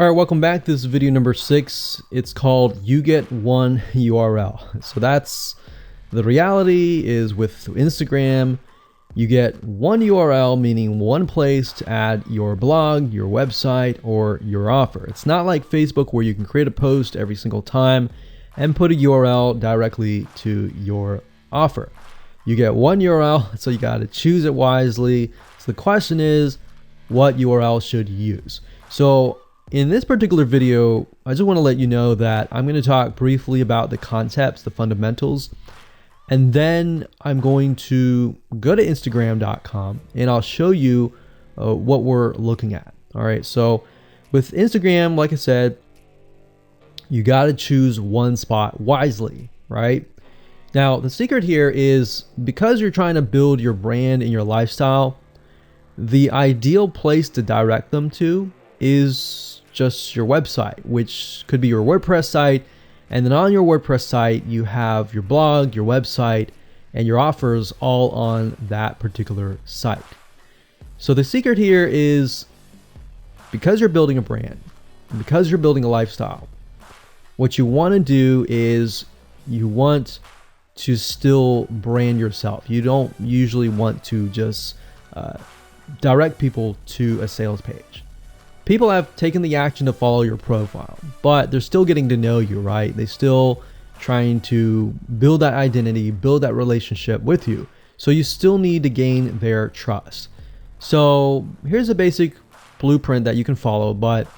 All right, welcome back. This is video number 6. It's called You Get One URL. So that's the reality is with Instagram, you get one URL, meaning one place to add your blog, your website, or your offer. It's not like Facebook where you can create a post every single time and put a URL directly to your offer. You get one URL, so you got to choose it wisely. So the question is, what URL should you use? So in this particular video, I just want to let you know that I'm going to talk briefly about the concepts, the fundamentals, and then I'm going to go to Instagram.com and I'll show you what we're looking at. All right, so with Instagram, like I said, you got to choose one spot wisely, right? Now, the secret here is because you're trying to build your brand and your lifestyle, the ideal place to direct them to is just your website, which could be your WordPress site. And then on your WordPress site, you have your blog, your website, and your offers all on that particular site. So the secret here is because you're building a brand, because you're building a lifestyle, what you want to do is you want to still brand yourself. You don't usually want to just direct people to a sales page. People have taken the action to follow your profile, but they're still getting to know you, right? They're still trying to build that identity, build that relationship with you. So you still need to gain their trust. So here's a basic blueprint that you can follow, but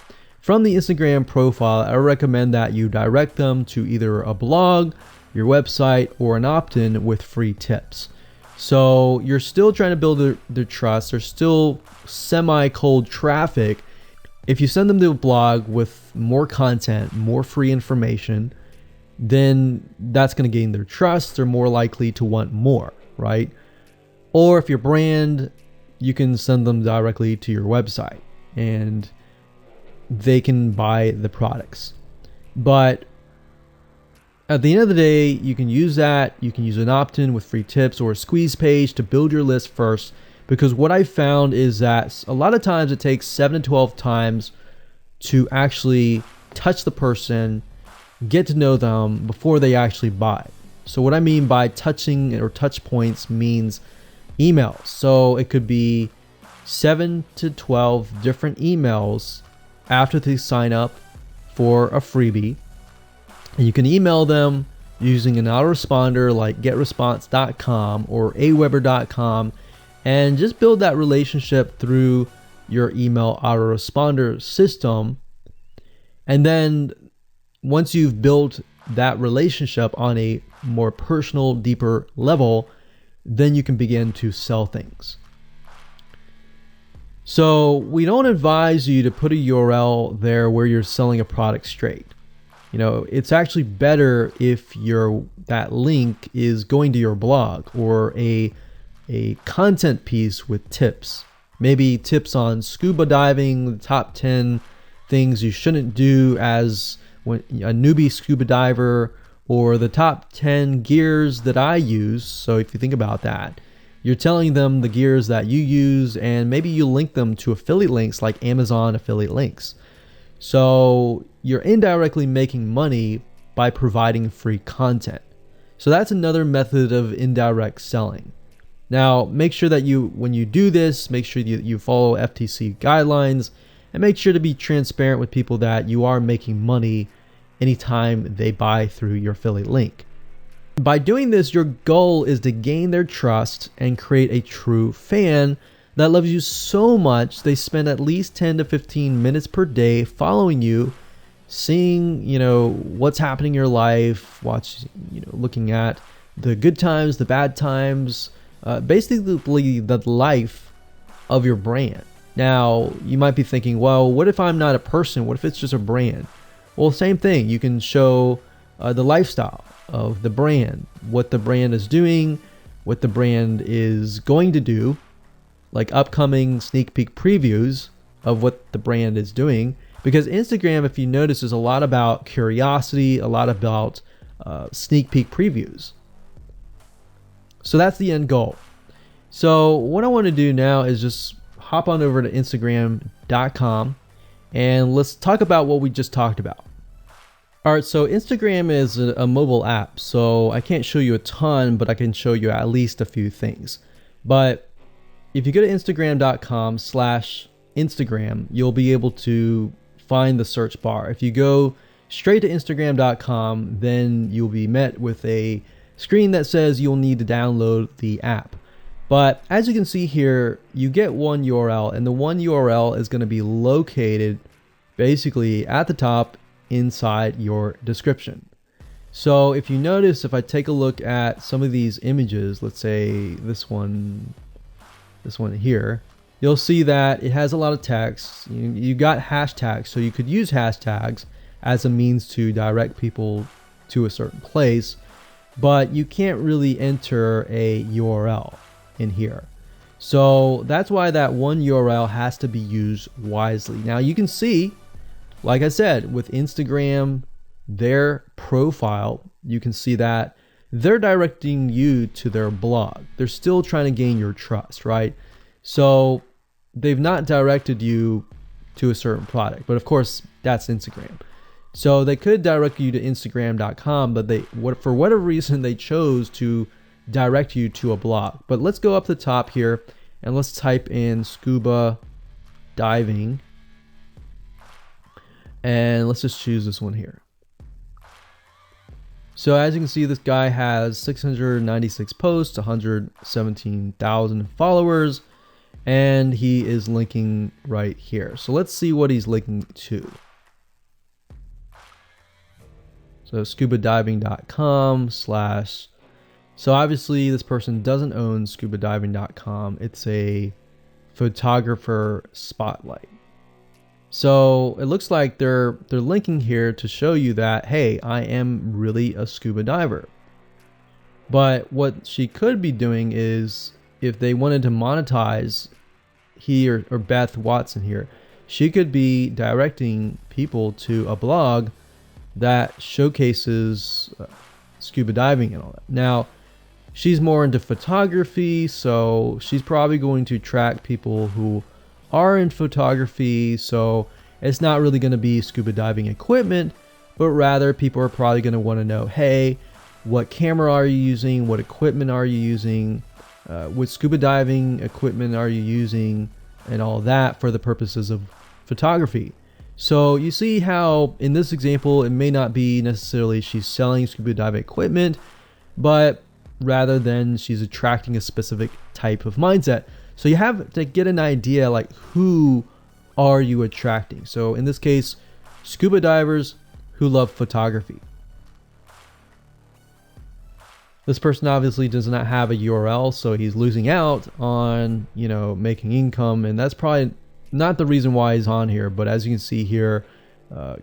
from the Instagram profile, I recommend that you direct them to either a blog, your website, or an opt-in with free tips. So you're still trying to build their trust. There's still semi-cold traffic. If you send them to a blog with more content, more free information, then that's going to gain their trust. They're more likely to want more, right? Or if your brand, you can send them directly to your website and they can buy the products. But at the end of the day, you can use that. You can use an opt-in with free tips or a squeeze page to build your list first. Because what I found is that a lot of times it takes 7 to 12 times to actually touch the person, get to know them before they actually buy. So what I mean by touching or touch points means emails. So it could be 7 to 12 different emails after they sign up for a freebie. And you can email them using an autoresponder like getresponse.com or aweber.com. And just build that relationship through your email autoresponder system. And then once you've built that relationship on a more personal, deeper level, then you can begin to sell things. So we don't advise you to put a URL there where you're selling a product straight. You know, it's actually better if that link is going to your blog or a content piece with tips, maybe tips on scuba diving, the top 10 things you shouldn't do as a newbie scuba diver, or the top 10 gears that I use. So if you think about that, you're telling them the gears that you use, and maybe you link them to affiliate links like Amazon affiliate links. So you're indirectly making money by providing free content. So that's another method of indirect selling. Now, make sure that when you do this, make sure you follow FTC guidelines and make sure to be transparent with people that you are making money anytime they buy through your affiliate link. By doing this, your goal is to gain their trust and create a true fan that loves you so much they spend at least 10 to 15 minutes per day following you, seeing, what's happening in your life, looking at the good times, the bad times, basically the life of your brand. Now, you might be thinking, well, what if I'm not a person? What if it's just a brand? Well, same thing. You can show the lifestyle of the brand, what the brand is doing, what the brand is going to do, like upcoming sneak peek previews of what the brand is doing. Because Instagram, if you notice, is a lot about curiosity, a lot about sneak peek previews. So that's the end goal. So what I want to do now is just hop on over to Instagram.com And let's talk about what we just talked about. All right, so Instagram is a mobile app, so I can't show you a ton, but I can show you at least a few things. But if you go to instagram.com/Instagram, you'll be able to find the search bar. If you go straight to instagram.com, then you'll be met with a screen that says you'll need to download the app. But as you can see here, you get one URL, and the one URL is going to be located basically at the top inside your description. So if you notice, if I take a look at some of these images, let's say this one here, you'll see that it has a lot of text. You got hashtags, so you could use hashtags as a means to direct people to a certain place, but you can't really enter a URL in here. So that's why that one URL has to be used wisely. Now you can see, like I said, with Instagram, their profile, you can see that they're directing you to their blog. They're still trying to gain your trust, right? So they've not directed you to a certain product, but of course that's Instagram. So they could direct you to Instagram.com, but for whatever reason, they chose to direct you to a blog. But let's go up the top here and let's type in scuba diving. And let's just choose this one here. So as you can see, this guy has 696 posts, 117,000 followers, and he is linking right here. So let's see what he's linking to. So scubadiving.com/. So obviously this person doesn't own scubadiving.com. It's a photographer spotlight. So it looks like they're linking here to show you that, hey, I am really a scuba diver. But what she could be doing is, if they wanted to monetize he or Beth Watson here, she could be directing people to a blog that showcases scuba diving and all that. Now, she's more into photography, so she's probably going to track people who are in photography, so it's not really going to be scuba diving equipment, but rather people are probably going to want to know, hey, what camera are you using, what equipment are you using, what scuba diving equipment are you using, and all that for the purposes of photography. So you see how in this example it may not be necessarily she's selling scuba diving equipment, but rather than she's attracting a specific type of mindset. So you have to get an idea, like, who are you attracting? So in this case, scuba divers who love photography. This person obviously does not have a URL, so he's losing out on, making income, and that's probably not the reason why he's on here. But as you can see here,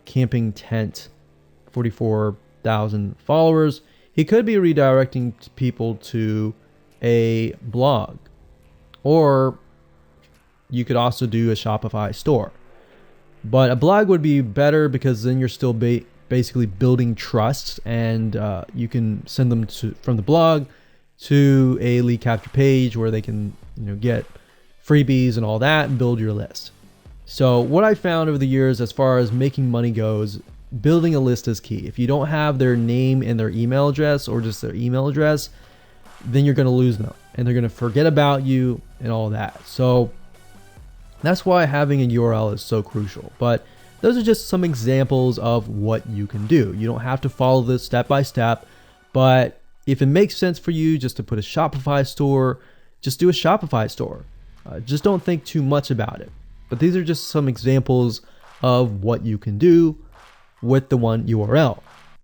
camping tent, 44,000 followers. He could be redirecting people to a blog. Or you could also do a Shopify store. But a blog would be better because then you're still basically building trust, and you can send them from the blog to a lead capture page where they can get freebies and all that and build your list. So what I found over the years as far as making money goes, building a list is key. If you don't have their name and their email address, or just their email address, then you're going to lose them and they're going to forget about you and all that. So that's why having a URL is so crucial. But those are just some examples of what you can do. You don't have to follow this step by step, but if it makes sense for you just to put a Shopify store, just do a Shopify store. Just don't think too much about it. But these are just some examples of what you can do with the one URL.